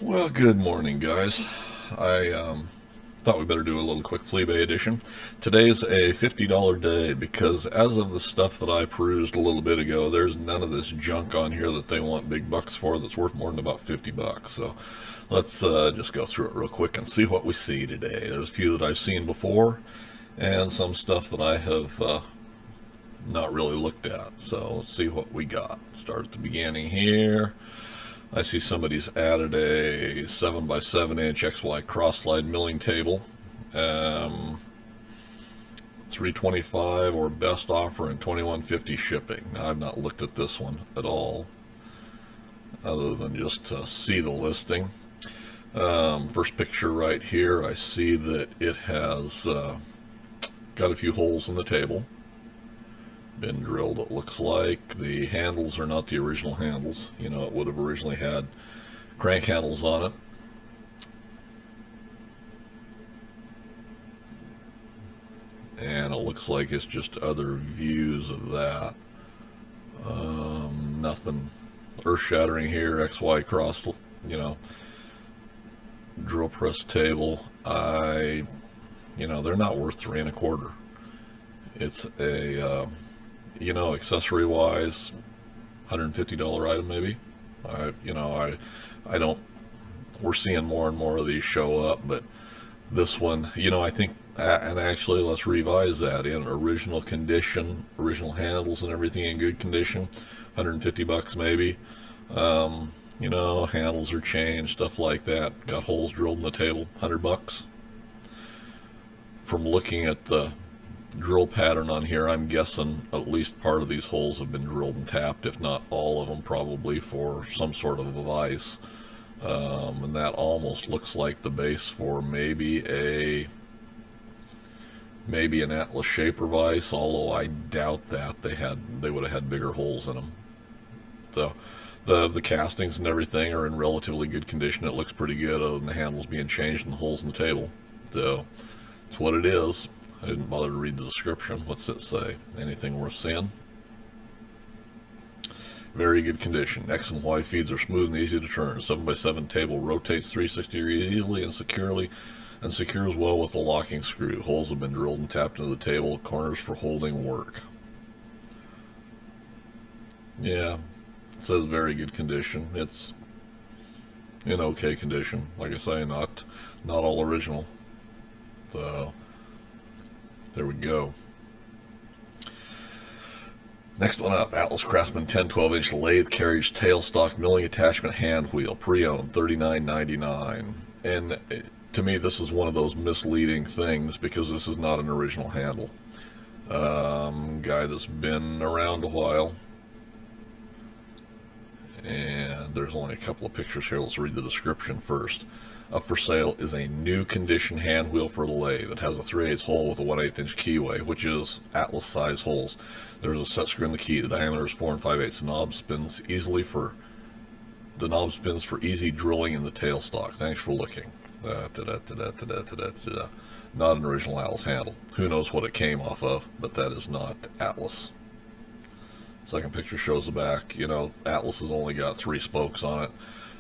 Well, good morning, guys. I thought we better do a little quick Fleabay edition. Today's a $50 day because as of the stuff that I perused a little bit ago, there's none of this junk on here that they want big bucks for that's worth more than about 50 bucks. So let's just go through it real quick and see what we see today. There's a few that I've seen before and some stuff that I have not really looked at. So let's see what we got. Start at the beginning here. I see somebody's added a 7x7" XY cross slide milling table. 325 or best offer and 2150 shipping. Now, I've not looked at this one at all, other than just to see the listing. First picture right here, I see that it has got a few holes in the table. Been drilled, it looks like. The handles are not the original handles. You know, it would have originally had crank handles on it. And it looks like it's just other views of that. Nothing earth-shattering here. XY cross, drill press table. They're not worth 3 1/4. It's a accessory wise, $150 item maybe. I don't. We're seeing more and more of these show up, but this one, I think, and actually, let's revise that. In original condition, original handles and everything in good condition, 150 bucks maybe. Handles are changed, stuff like that. Got holes drilled in the table, 100 bucks. From looking at the drill pattern on here, I'm guessing at least part of these holes have been drilled and tapped, if not all of them, probably for some sort of a vise. And that almost looks like the base for maybe an Atlas shaper vise, although I doubt that they would have had bigger holes in them. So the castings and everything are in relatively good condition. It looks pretty good, other than the handles being changed and the holes in the table. So it's what it is. I didn't bother to read the description. What's it say? Anything worth seeing? Very good condition. X and Y feeds are smooth and easy to turn. 7x7 table rotates 360 degrees easily and securely, and secures well with a locking screw. Holes have been drilled and tapped into the table. Corners for holding work. Yeah, it says very good condition. It's in okay condition. Like I say, not all original. So there we go. Next one up, Atlas Craftsman 10-12" lathe carriage tailstock milling attachment hand wheel, pre-owned, $39.99. And to me, this is one of those misleading things because this is not an original handle. Guy that's been around a while. And there's only a couple of pictures here. Let's read the description first. Up for sale is a new condition hand wheel for the lathe that has a 3/8 hole with a 1/8" keyway, which is Atlas size holes. There's a set screw in the key. The diameter is 4 5/8. The knob spins for easy drilling in the tailstock. Thanks for looking. Not an original Atlas handle. Who knows what it came off of, but that is not Atlas. Second picture shows the back. Atlas has only got 3 spokes on it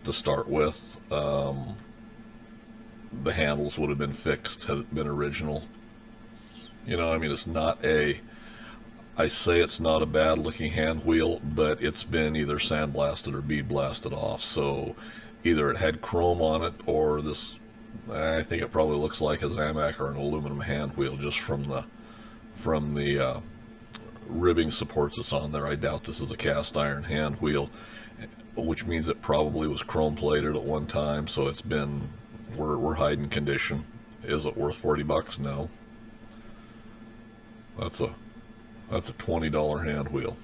to start with. The handles would have been fixed had it been original. It's not I say it's not a bad looking hand wheel, but it's been either sandblasted or bead blasted off. So either it had chrome on it, or this, I think it probably looks like a Zamac or an aluminum hand wheel just from the ribbing supports that's on there. I doubt this is a cast iron hand wheel, which means it probably was chrome plated at one time. So it's been, we're hiding condition. Is it worth 40 bucks? No. That's a $20 hand wheel.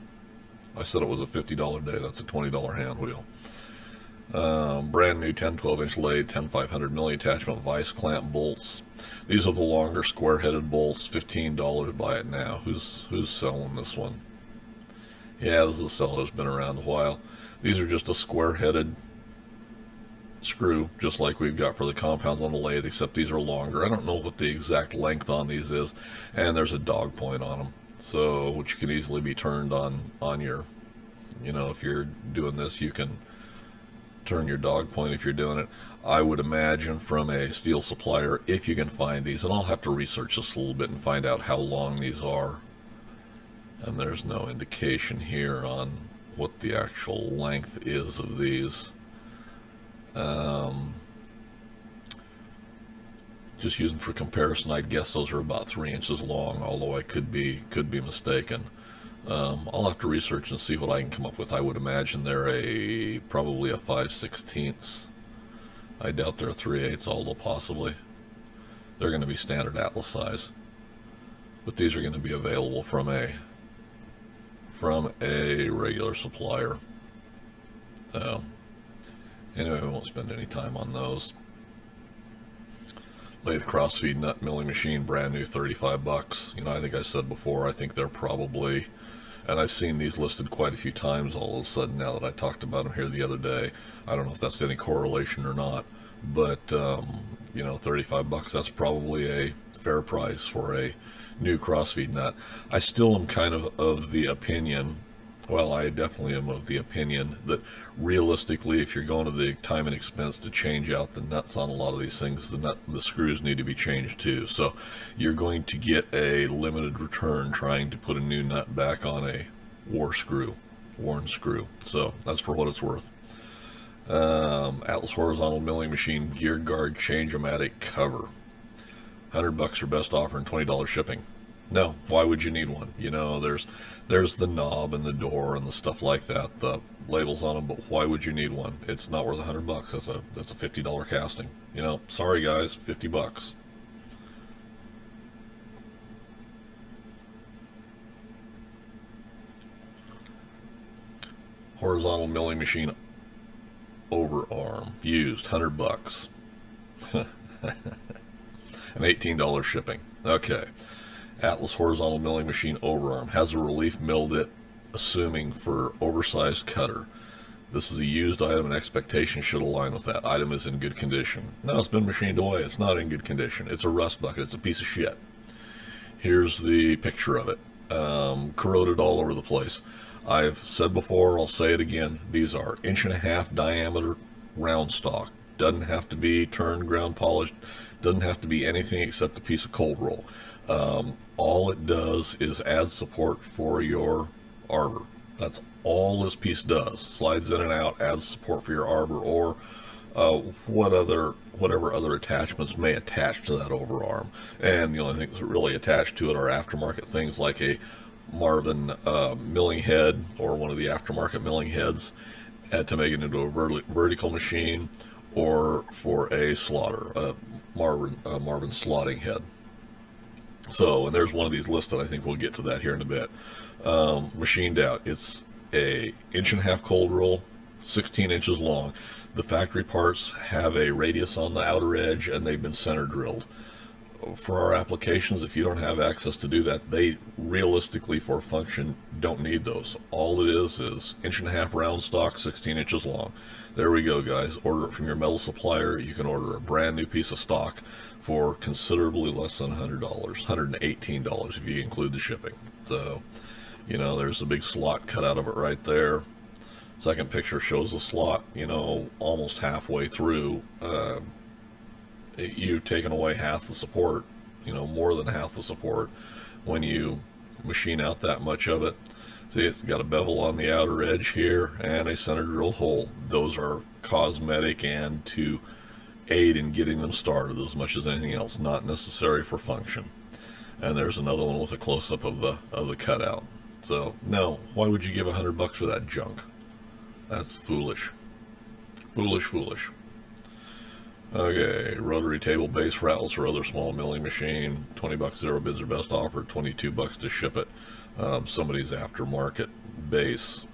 I said it was a $50 day. That's a $20 hand wheel. Brand new 10-12" lathe, 10-500 milli attachment vise clamp bolts. These are the longer square-headed bolts. $15. Buy it now. Who's selling this one? Yeah, this is a seller who's been around a while. These are just a square-headed screw, just like we've got for the compounds on the lathe, except these are longer. I don't know what the exact length on these is, and there's a dog point on them, so which can easily be turned on your, if you're doing this, you can turn your dog point if you're doing it. I would imagine from a steel supplier, if you can find these, and I'll have to research this a little bit and find out how long these are. And there's no indication here on what the actual length is of these. Just using for comparison, I'd guess those are about 3 inches long, although I could be mistaken. I'll have to research and see what I can come up with. I would imagine they're probably a 5/16. I doubt they're 3/8, although possibly. They're going to be standard Atlas size. But these are going to be available from a regular supplier. Anyway, we won't spend any time on those. Lathe crossfeed nut milling machine, brand new, 35 bucks. You know, I think I said before, I think they're probably, and I've seen these listed quite a few times all of a sudden now that I talked about them here the other day. I don't know if that's any correlation or not, but, you know, 35 bucks, that's probably a fair price for a new crossfeed nut. I still am kind of the opinion, well, I definitely am of the opinion that realistically, if you're going to the time and expense to change out the nuts on a lot of these things, the screws need to be changed too. So you're going to get a limited return trying to put a new nut back on a worn screw. So that's for what it's worth. Atlas horizontal milling machine gear guard change-o-matic cover. 100 bucks or best offer and $20 shipping. No, why would you need one? You know, there's the knob and the door and the stuff like that, the labels on them, but why would you need one? It's not worth 100 bucks. That's a $50 casting. You know, sorry guys, 50 bucks. Horizontal milling machine overarm, used, 100 bucks. And $18 shipping. Okay. Atlas horizontal milling machine overarm has a relief milled it, assuming for oversized cutter. This is a used item and expectations should align with that. Item is in good condition. No, it's been machined away. It's not in good condition. It's a rust bucket. It's a piece of shit. Here's the picture of it. Corroded all over the place. I've said before, I'll say it again, these are 1.5 inch diameter round stock. Doesn't have to be turned, ground polished. Doesn't have to be anything except a piece of cold roll. All it does is add support for your arbor. That's all this piece does. Slides in and out, adds support for your arbor or whatever other attachments may attach to that overarm. And the only things that really attach to it are aftermarket things like a Marvin milling head or one of the aftermarket milling heads to make it into a vertical machine, or for a slaughter, Marvin slotting head. So, and there's one of these listed. I think we'll get to that here in a bit. Machined out. It's a 1.5 inch cold roll, 16 inches long. The factory parts have a radius on the outer edge, and they've been center drilled. For our applications, if you don't have access to do that, they realistically, for function, don't need those. All it is 1.5 inch round stock, 16 inches long. There we go, guys. Order it from your metal supplier. You can order a brand new piece of stock for considerably less than $100, $118 if you include the shipping. So, you know, there's a big slot cut out of it right there. Second picture shows the slot, you know, almost halfway through. You've taken away half the support, you know, more than half the support when you machine out that much of it. See, it's got a bevel on the outer edge here and a center drilled hole. Those are cosmetic and to aid in getting them started as much as anything else, not necessary for function. And there's another one with a close-up of the cutout. So no, why would you give $100 for that junk? That's foolish. Foolish. Okay, rotary table base for Atlas or other small milling machine, $20, zero bids or best offer, $22 to ship it. Somebody's aftermarket base.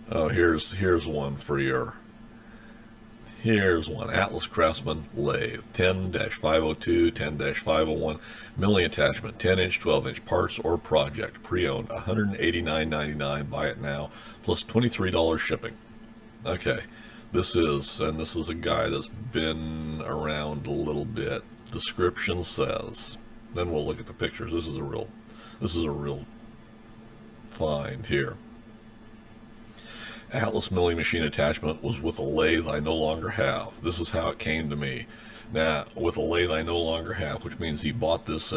Oh, here's one for your. Here's one, Atlas Craftsman lathe, 10-502, 10-501, milling attachment, 10-inch, 12-inch parts or project, pre-owned, $189.99, buy it now, plus $23 shipping. Okay, this is a guy that's been around a little bit. Description says, then we'll look at the pictures. This is a real find here. Atlas milling machine attachment was with a lathe I no longer have. This is how it came to me. Now, with a lathe I no longer have, which means he bought this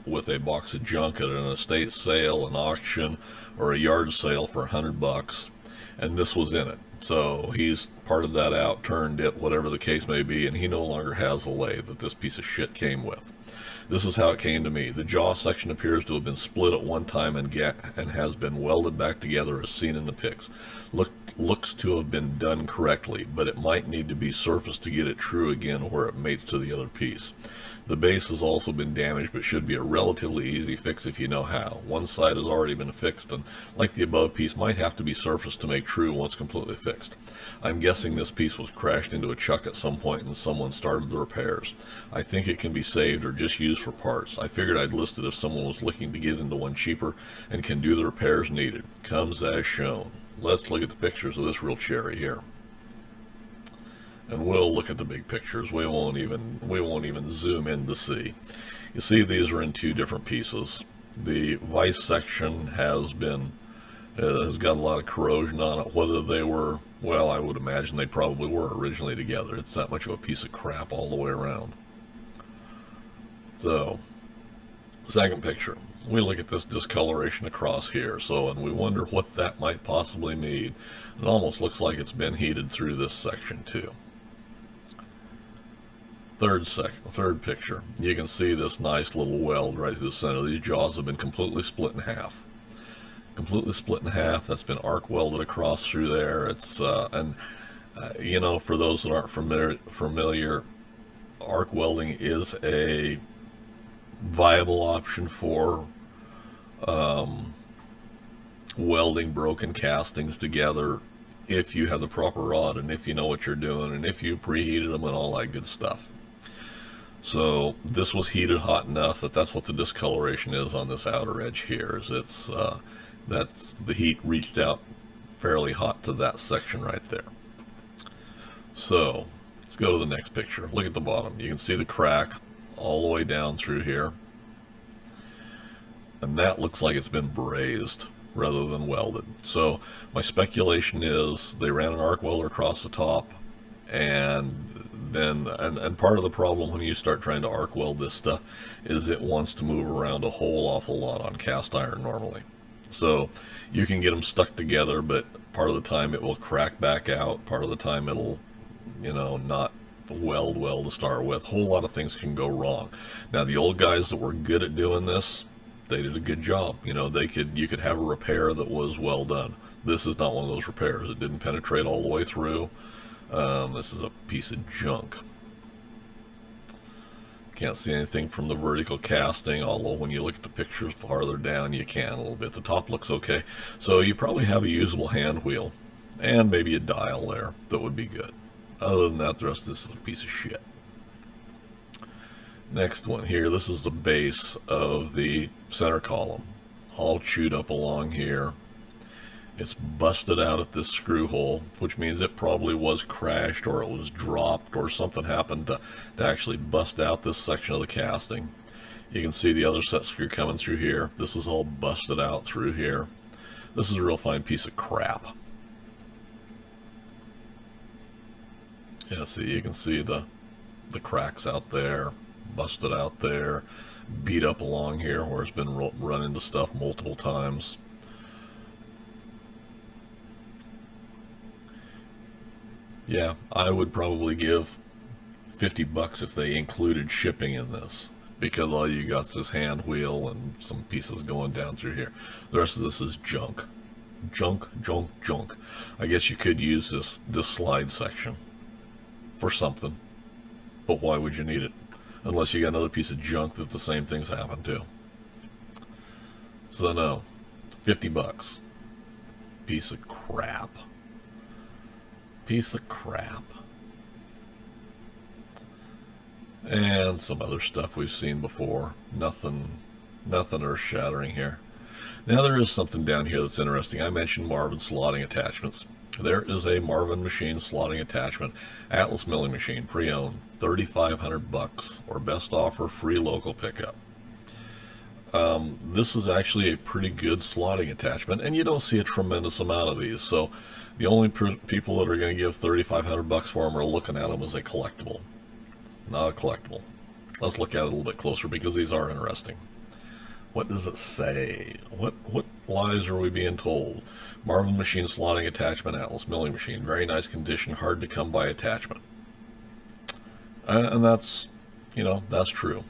with a box of junk at an estate sale, an auction, or a yard sale for $100, and this was in it. So he's parted that out, turned it, whatever the case may be, and he no longer has a lathe that this piece of shit came with. This is how it came to me. The jaw section appears to have been split at one time and has been welded back together as seen in the pics. Looks to have been done correctly, but it might need to be surfaced to get it true again where it mates to the other piece. The base has also been damaged, but should be a relatively easy fix if you know how. One side has already been fixed, and like the above piece, might have to be surfaced to make true once completely fixed. I'm guessing this piece was crashed into a chuck at some point and someone started the repairs. I think it can be saved or just used for parts. I figured I'd list it if someone was looking to get into one cheaper and can do the repairs needed. Comes as shown. Let's look at the pictures of this real cherry here. And we'll look at the big pictures. We won't even zoom in to see. You see, these are in two different pieces. The vise section has got a lot of corrosion on it. Whether they were, well, I would imagine they probably were originally together. It's that much of a piece of crap all the way around. So, second picture. We look at this discoloration across here, and we wonder what that might possibly mean. It almost looks like it's been heated through this section too. Third picture. You can see this nice little weld right through the center. These jaws have been completely split in half. Completely split in half. That's been arc welded across through there. It's you know, for those that aren't familiar, arc welding is a viable option for welding broken castings together if you have the proper rod and if you know what you're doing and if you preheated them and all that good stuff. So this was heated hot enough that's what the discoloration is on this outer edge here. That's the heat reached out fairly hot to that section right there. So let's go to the next picture. Look at the bottom. You can see the crack all the way down through here. And that looks like it's been brazed rather than welded. So my speculation is they ran an arc welder across the top, and part of the problem when you start trying to arc weld this stuff is it wants to move around a whole awful lot on cast iron normally. So you can get them stuck together, but part of the time it will crack back out. Part of the time it'll, you know, not weld well to start with. A whole lot of things can go wrong. Now the old guys that were good at doing this, they did a good job. You know, you could have a repair that was well done. This is not one of those repairs. It didn't penetrate all the way through. This is a piece of junk. Can't see anything from the vertical casting, although when you look at the pictures farther down you can a little bit. The top looks okay. So you probably have a usable hand wheel and maybe a dial there that would be good. Other than that, the rest of this is a piece of shit. Next one here, this is the base of the center column. All chewed up along here. It's busted out at this screw hole, which means it probably was crashed or it was dropped or something happened to actually bust out this section of the casting. You can see the other set screw coming through here. This is all busted out through here. This is a real fine piece of crap. Yeah, see, you can see the cracks out there, busted out there, beat up along here where it's been run into stuff multiple times. Yeah, I would probably give $50 if they included shipping in this, because all you got is this hand wheel and some pieces going down through here. The rest of this is junk. Junk, junk, junk. I guess you could use this slide section for something, but why would you need it? Unless you got another piece of junk that the same thing's happened to. So no, $50. Piece of crap. Piece of crap. And some other stuff we've seen before. Nothing earth-shattering here. Now there is something down here that's interesting. I mentioned Marvin slotting attachments. There is a Marvin machine slotting attachment, Atlas milling machine, pre-owned, $3,500, or best offer, free local pickup. This is actually a pretty good slotting attachment, and you don't see a tremendous amount of these. So the only people that are going to give $3,500 for them are looking at them as a collectible, not a collectible. Let's look at it a little bit closer because these are interesting. What does it say? What lies are we being told? Marvin machine slotting attachment, Atlas milling machine, very nice condition, hard to come by attachment. And that's, that's true.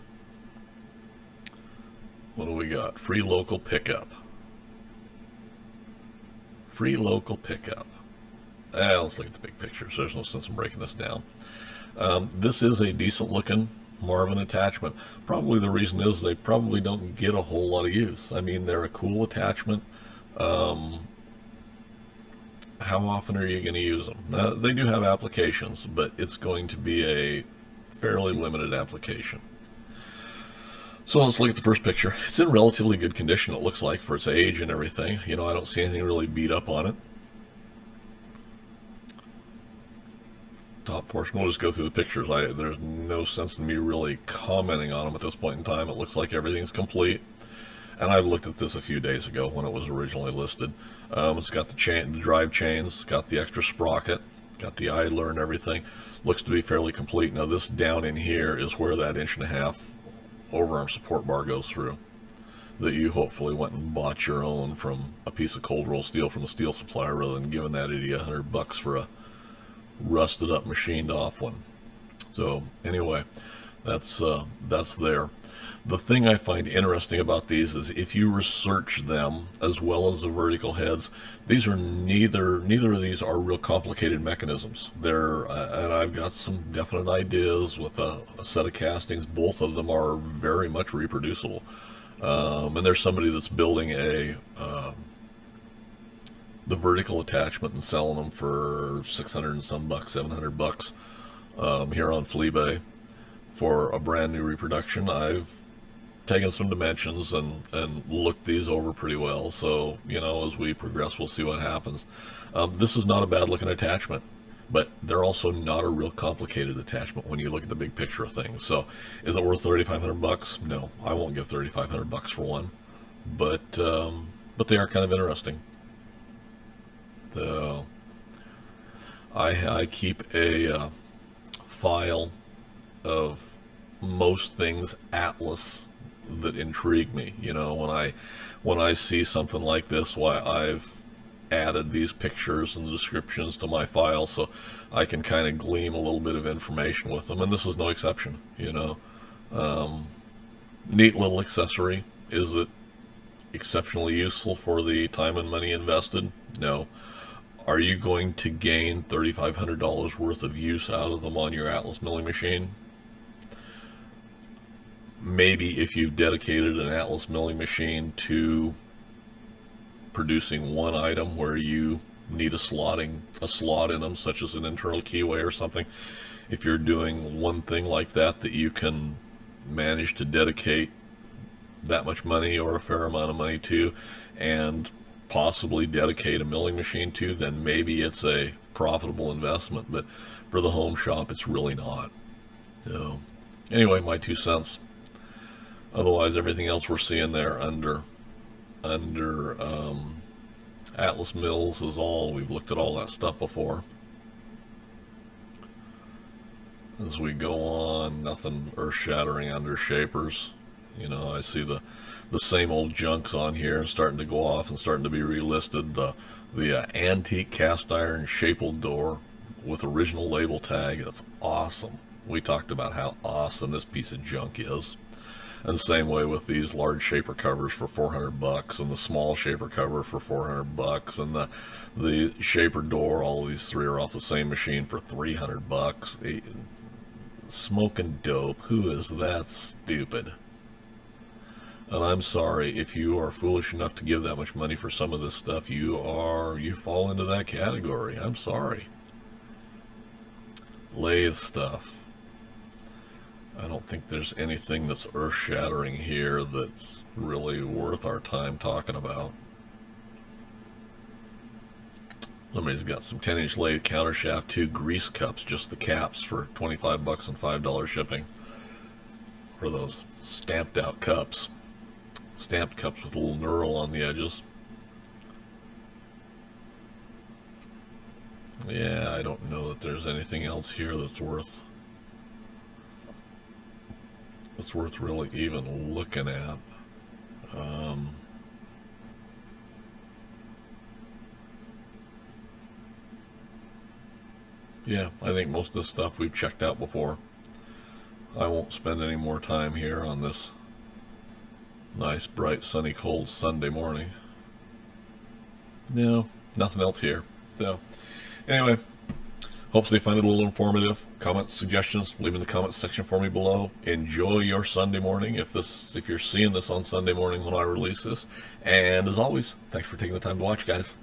What do we got? Free local pickup. Free local pickup. Let's look at the big picture. So there's no sense in breaking this down. This is a decent looking Marvin attachment. Probably the reason is they probably don't get a whole lot of use. I mean, they're a cool attachment. How often are you going to use them? They do have applications, but it's going to be a fairly limited application. So let's look at the first picture. It's in relatively good condition, it looks like, for its age and everything. I don't see anything really beat up on it. Top portion, we'll just go through the pictures. There's no sense in me really commenting on them at this point in time. It looks like everything's complete. And I've looked at this a few days ago when it was originally listed. It's got the drive chains, got the extra sprocket, got the idler and everything. Looks to be fairly complete. Now this down in here is where that 1.5-inch overarm support bar goes through, that you hopefully went and bought your own from a piece of cold roll steel from a steel supplier rather than giving that idiot $100 for a rusted up machined off one. So anyway, that's there. The thing I find interesting about these is if you research them as well as the vertical heads, these are neither of these are real complicated mechanisms. They're and I've got some definite ideas with a set of castings. Both of them are very much reproducible. And there's somebody that's building the vertical attachment and selling them for $600 and some bucks, $700 here on Fleabay for a brand new reproduction. I've taken some dimensions and looked these over pretty well, so as we progress we'll see what happens. This is not a bad looking attachment, but they're also not a real complicated attachment when you look at the big picture of things. So is it worth $3,500? No, I won't give $3,500 for one, but they are kind of interesting. I keep a file of most things Atlas that intrigue me. When I see something like this, why I've added these pictures and the descriptions to my file so I can kind of glean a little bit of information with them, and this is no exception. Neat little accessory. Is it exceptionally useful for the time and money invested? No. Are you going to gain $3,500 worth of use out of them on your Atlas milling machine? Maybe if you've dedicated an Atlas milling machine to producing one item where you need a slot in them, such as an internal keyway or something. If you're doing one thing like that you can manage to dedicate that much money or a fair amount of money to, and possibly dedicate a milling machine to, then maybe it's a profitable investment. But for the home shop, it's really not. Anyway, my 2 cents. Otherwise, everything else we're seeing there under Atlas Mills is all, we've looked at all that stuff before. As we go on, nothing earth-shattering under shapers. I see the same old junks on here starting to go off and starting to be relisted. The antique cast iron shaple door with original label tag. That's awesome. We talked about how awesome this piece of junk is. And same way with these large shaper covers for $400, and the small shaper cover for $400, and the shaper door. All of these three are off the same machine for $300. Smoking dope. Who is that stupid? And I'm sorry, if you are foolish enough to give that much money for some of this stuff, you fall into that category. I'm sorry. Lathe stuff. I don't think there's anything that's earth-shattering here that's really worth our time talking about. Somebody's got some 10-inch lathe countershaft, 2 grease cups, just the caps, for $25 and $5 shipping for those stamped out cups. Stamped cups with a little knurl on the edges. Yeah, I don't know that there's anything else here that's worth really even looking at. Yeah, I think most of this stuff we've checked out before. I won't spend any more time here on this nice, bright, sunny, cold Sunday morning. No, nothing else here. So, anyway, hopefully you find it a little informative. Comments, suggestions, leave in the comments section for me below. Enjoy your Sunday morning if you're seeing this on Sunday morning when I release this. And as always, thanks for taking the time to watch, guys.